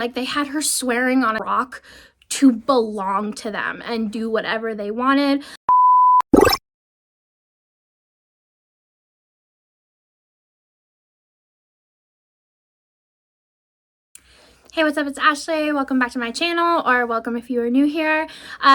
Like, they had her swearing on a rock to belong to them and do whatever they wanted. Hey, what's up? It's Ashley. Welcome back to my channel, or welcome if you are new here.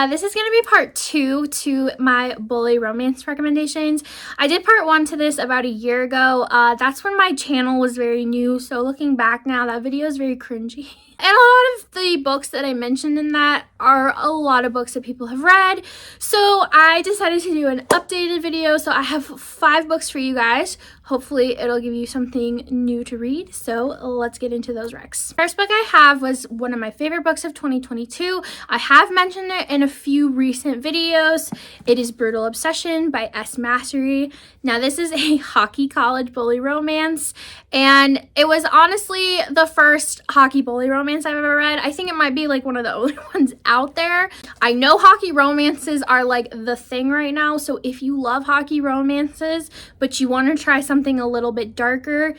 This is going to be part 2 to my bully romance recommendations. I did part 1 to this about a year ago. That's when my channel was very new, so looking back now, that video is very cringy. And a lot of the books that I mentioned in that are a lot of books that people have read. So I decided to do an updated video. So I have 5 books for you guys. Hopefully it'll give you something new to read. So let's get into those recs. First book I have was one of my favorite books of 2022. I have mentioned it in a few recent videos. It is Brutal Obsession by S. Massery. Now this is a hockey college bully romance, and it was honestly the first hockey bully romance I've ever read. I think it might be like one of the only ones out there. I know hockey romances are like the thing right now, so if you love hockey romances but you want to try something a little bit darker,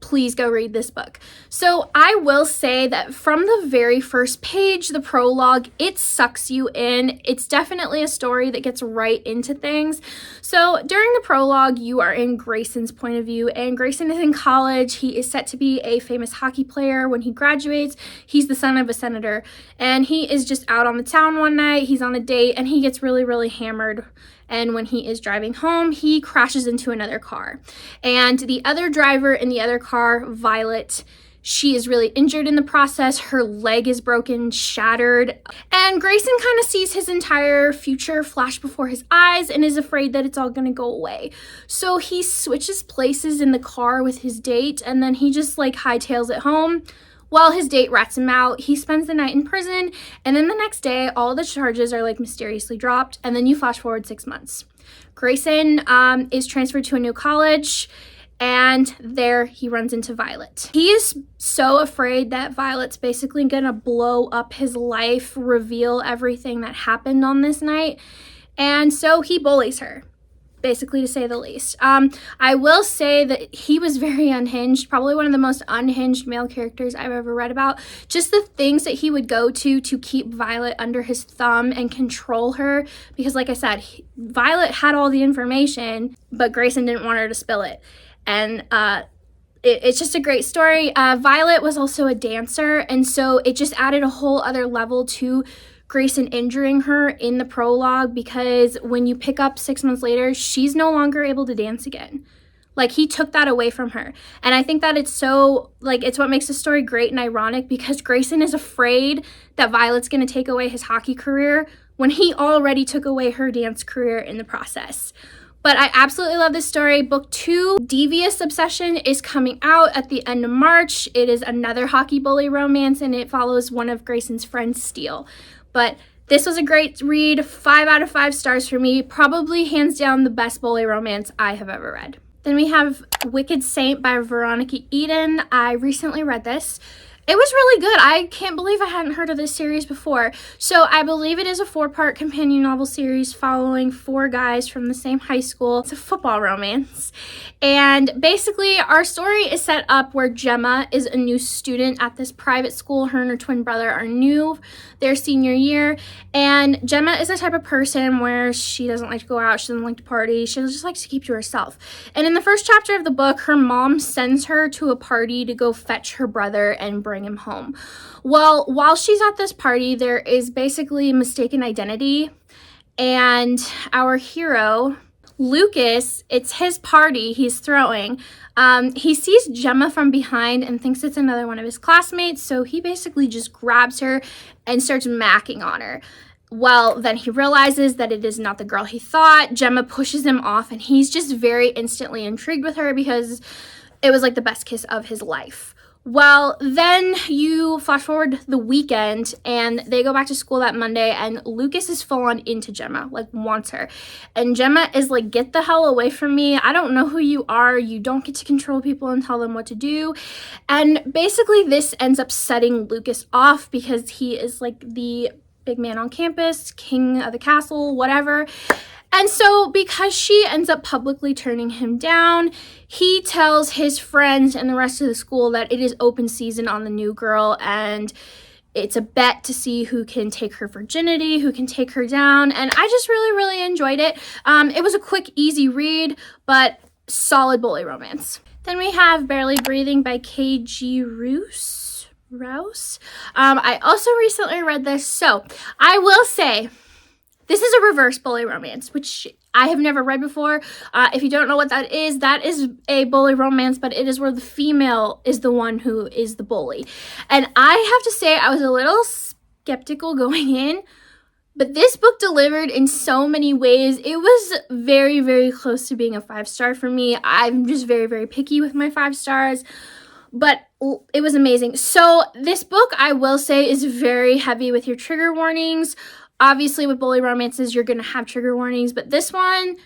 please go read this book. So I will say that from the very first page, the prologue, it sucks you in. It's definitely a story that gets right into things. So during the prologue, you are in Grayson's point of view, and Grayson is in college. He is set to be a famous hockey player when he graduates. He's the son of a senator, and he is just out on the town one night. He's on a date, and he gets really, really hammered. And when he is driving home, he crashes into another car. And the other driver in the other car, Violet, she is really injured in the process. Her leg is broken, shattered. And Grayson kind of sees his entire future flash before his eyes and is afraid that it's all gonna go away. So he switches places in the car with his date, and then he just like hightails it home. Well, his date rats him out. He spends the night in prison, and then the next day, all the charges are like mysteriously dropped, and then you flash forward 6 months. Grayson is transferred to a new college, and there he runs into Violet. He is so afraid that Violet's basically gonna blow up his life, reveal everything that happened on this night, and so he bullies her, basically, to say the least. I will say that he was very unhinged, probably one of the most unhinged male characters I've ever read about. Just the things that he would go to keep Violet under his thumb and control her, because like I said, Violet had all the information, but Grayson didn't want her to spill it. And it's just a great story. Violet was also a dancer, and so it just added a whole other level to Grayson injuring her in the prologue, because when you pick up 6 months later, she's no longer able to dance again. Like, he took that away from her. And I think that it's so, like, it's what makes the story great and ironic, because Grayson is afraid that Violet's going to take away his hockey career when he already took away her dance career in the process. But I absolutely love this story. Book 2, Devious Obsession, is coming out at the end of March. It is another hockey bully romance, and it follows one of Grayson's friends, Steele. But this was a great read, 5 out of 5 stars for me. Probably hands down the best bully romance I have ever read. Then we have Wicked Saint by Veronic Eden. I recently read this. It was really good. I can't believe I hadn't heard of this series before. So I believe it is a 4-part companion novel series following 4 guys from the same high school. It's a football romance. And basically our story is set up where Gemma is a new student at this private school. Her and her twin brother are new their senior year. And Gemma is the type of person where she doesn't like to go out. She doesn't like to party. She just likes to keep to herself. And in the first chapter of the book, her mom sends her to a party to go fetch her brother and bring him home. Well, while she's at this party, there is basically mistaken identity, and our hero, Lucas, it's his party he's throwing. He sees Gemma from behind and thinks it's another one of his classmates, so he basically just grabs her and starts macking on her. Well, then he realizes that it is not the girl he thought. Gemma pushes him off, and he's just very instantly intrigued with her because it was like the best kiss of his life. Well, then you flash forward the weekend, and they go back to school that Monday, and Lucas is full on into Gemma, like wants her. And Gemma is like, get the hell away from me. I don't know who you are. You don't get to control people and tell them what to do. And basically this ends up setting Lucas off because he is like the big man on campus, king of the castle, whatever. And so because she ends up publicly turning him down, he tells his friends and the rest of the school that it is open season on the new girl, and it's a bet to see who can take her virginity, who can take her down. And I just really, really enjoyed it. It was a quick, easy read, but solid bully romance. Then we have Barely Breathing by K.G. Ruess. I also recently read this, so I will say this is a reverse bully romance, which I have never read before. If you don't know what that is a bully romance, but it is where the female is the one who is the bully. And I have to say, I was a little skeptical going in, but this book delivered in so many ways. It was very, very close to being a 5-star for me. I'm just very, very picky with my 5 stars, but it was amazing. So this book, I will say, is very heavy with your trigger warnings. Obviously, with bully romances, you're going to have trigger warnings, but this one,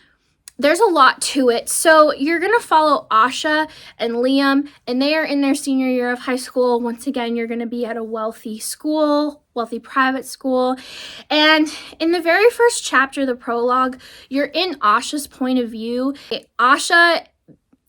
there's a lot to it. So you're going to follow Asha and Liam, and they are in their senior year of high school. Once again, you're going to be at a wealthy school, wealthy private school. And in the very first chapter, the prologue, you're in Asha's point of view. Asha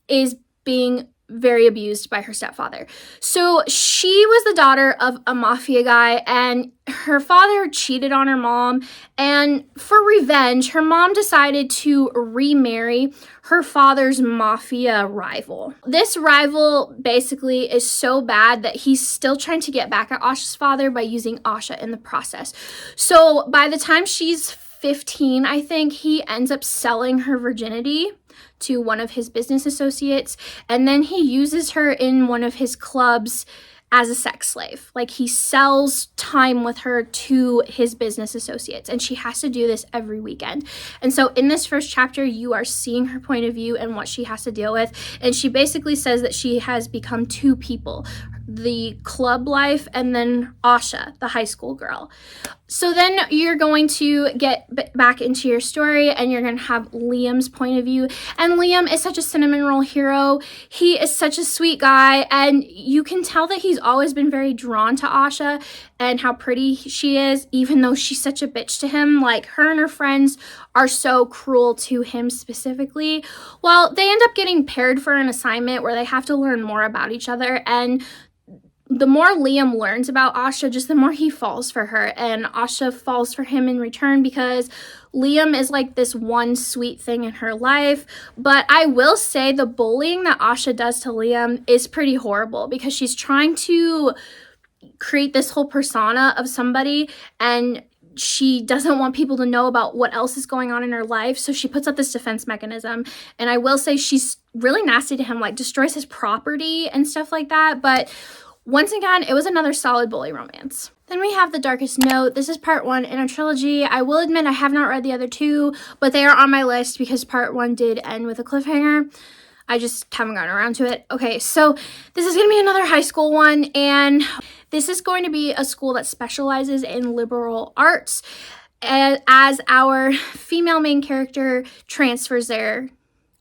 is being very abused by her stepfather. So she was the daughter of a mafia guy, and her father cheated on her mom, and for revenge, her mom decided to remarry her father's mafia rival. This rival basically is so bad that he's still trying to get back at Asha's father by using Asha in the process. So by the time she's 15, I think, he ends up selling her virginity to one of his business associates, and then he uses her in one of his clubs as a sex slave. Like, he sells time with her to his business associates, and she has to do this every weekend. And so in this first chapter, you are seeing her point of view and what she has to deal with, and she basically says that she has become two people: the club life and then Asha, the high school girl. So then you're going to get back into your story, and you're going to have Liam's point of view. And Liam is such a cinnamon roll hero. He is such a sweet guy, and you can tell that he's always been very drawn to Asha and how pretty she is, even though she's such a bitch to him. Like, her and her friends are so cruel to him specifically. Well, they end up getting paired for an assignment where they have to learn more about each other, and the more Liam learns about Asha, just the more he falls for her, and Asha falls for him in return because Liam is like this one sweet thing in her life. But I will say the bullying that Asha does to Liam is pretty horrible, because she's trying to create this whole persona of somebody, and she doesn't want people to know about what else is going on in her life, so she puts up this defense mechanism. And I will say she's really nasty to him, like destroys his property and stuff like that. But once again, it was another solid bully romance. Then we have The Darkest Note. This is part 1 in a trilogy. I will admit I have not read the other 2, but they are on my list because part 1 did end with a cliffhanger. I just haven't gotten around to it. Okay, so this is going to be another high school one, and this is going to be a school that specializes in liberal arts, as our female main character transfers there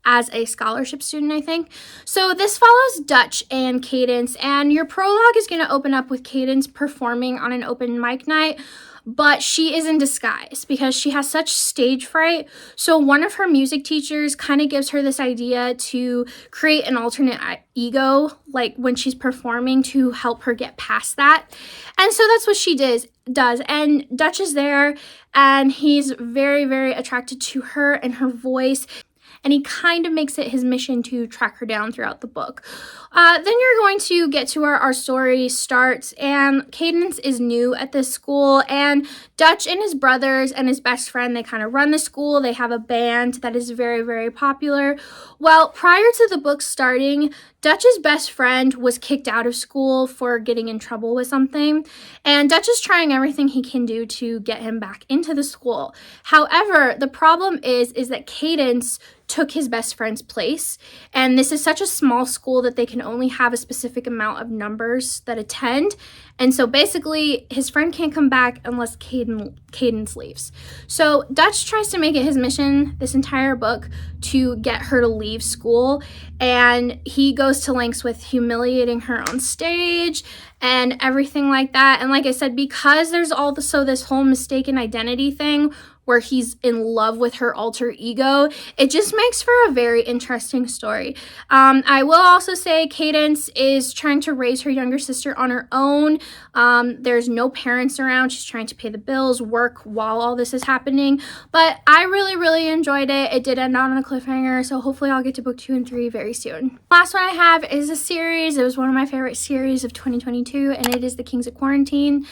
as a scholarship student, I think. So this follows Dutch and Cadence, and your prologue is going to open up with Cadence performing on an open mic night, but she is in disguise because she has such stage fright. So one of her music teachers kind of gives her this idea to create an alternate ego, like when she's performing, to help her get past that. And so that's what she does. And Dutch is there, and he's very, very attracted to her and her voice, and he kind of makes it his mission to track her down throughout the book. Then you're going to get to where our story starts, and Cadence is new at this school, and Dutch and his brothers and his best friend, they kind of run the school. They have a band that is very, very popular. Well, prior to the book starting, Dutch's best friend was kicked out of school for getting in trouble with something, and Dutch is trying everything he can do to get him back into the school. However, the problem is that Cadence took his best friend's place. And this is such a small school that they can only have a specific amount of numbers that attend. And so basically, his friend can't come back unless Cadence leaves. So Dutch tries to make it his mission this entire book to get her to leave school. And he goes to lengths with humiliating her on stage and everything like that. And like I said, because there's also this whole mistaken identity thing where he's in love with her alter ego, it just makes for a very interesting story. I will also say Cadence is trying to raise her younger sister on her own. There's no parents around. She's trying to pay the bills, work while all this is happening. But I really, really enjoyed it. It did end on a cliffhanger, so hopefully I'll get to book 2 and 3 very soon. Last one I have is a series. It was one of my favorite series of 2022, and it is The Kings of Quarantine.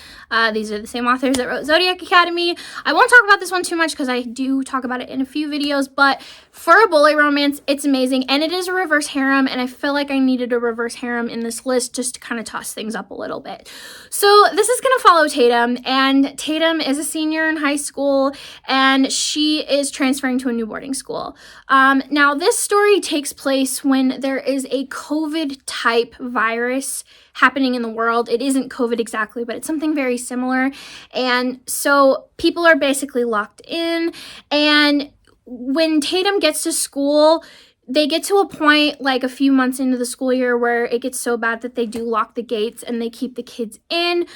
These are the same authors that wrote Zodiac Academy. I won't talk about this one too much because I do talk about it in a few videos, but for a bully romance, it's amazing, and it is a reverse harem, and I feel like I needed a reverse harem in this list just to kind of toss things up a little bit. So this is going to follow Tatum, and Tatum is a senior in high school, and she is transferring to a new boarding school. Now, this story takes place when there is a COVID-type virus happening in the world. It isn't COVID exactly, but it's something very similar. And so people are basically locked in. And when Tatum gets to school, they get to a point like a few months into the school year where it gets so bad that they do lock the gates and they keep the kids in.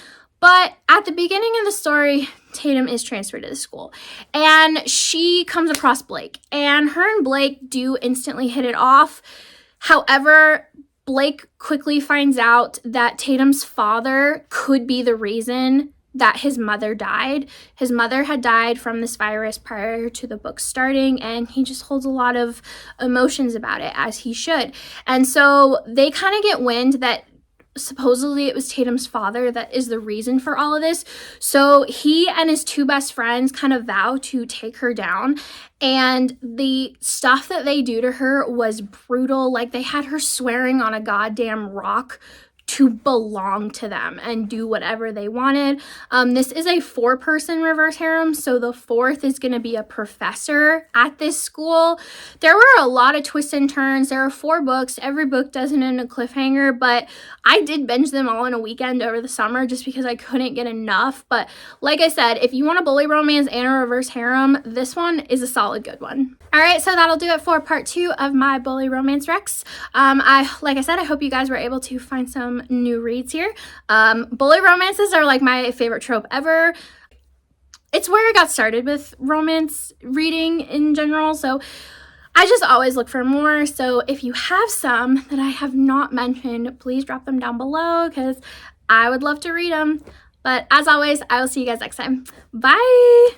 But at the beginning of the story, Tatum is transferred to the school, and she comes across Blake, and her and Blake do instantly hit it off. However, Blake quickly finds out that Tatum's father could be the reason that his mother died. His mother had died from this virus prior to the book starting, and he just holds a lot of emotions about it, as he should. And so they kind of get wind that supposedly it was Tatum's father that is the reason for all of this. So he and his 2 best friends kind of vow to take her down. And the stuff that they do to her was brutal. Like, they had her swearing on a goddamn rock to belong to them and do whatever they wanted. This is a 4-person reverse harem, so the 4th is going to be a professor at this school. There were a lot of twists and turns. There are 4 books. Every book doesn't end a cliffhanger, but I did binge them all in a weekend over the summer just because I couldn't get enough. But like I said, if you want a bully romance and a reverse harem, this one is a solid good one. All right, so that'll do it for part 2 of my bully romance recs. Like I said, I hope you guys were able to find some new reads here. Bully romances are like my favorite trope ever. It's where I got started with romance reading in general, so I just always look for more. So if you have some that I have not mentioned, please drop them down below because I would love to read them. But as always, I will see you guys next time. Bye!